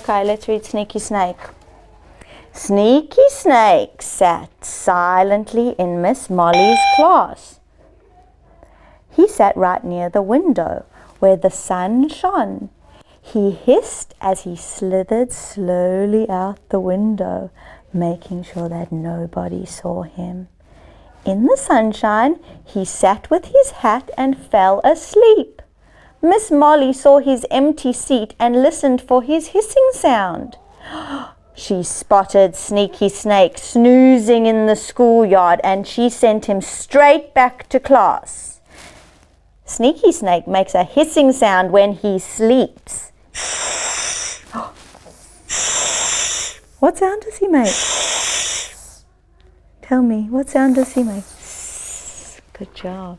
Okay, let's read Sneaky Snake. Sneaky Snake sat silently in Miss Molly's class. He sat right near the window where the sun shone. He hissed as he slithered slowly out the window, making sure that nobody saw him. In the sunshine, he sat with his hat and fell asleep. Miss Molly saw his empty seat and listened for his hissing sound. She spotted Sneaky Snake snoozing in the schoolyard, and she sent him straight back to class. Sneaky Snake makes a hissing sound when he sleeps. What sound does he make? Tell me, what sound does he make? Good job.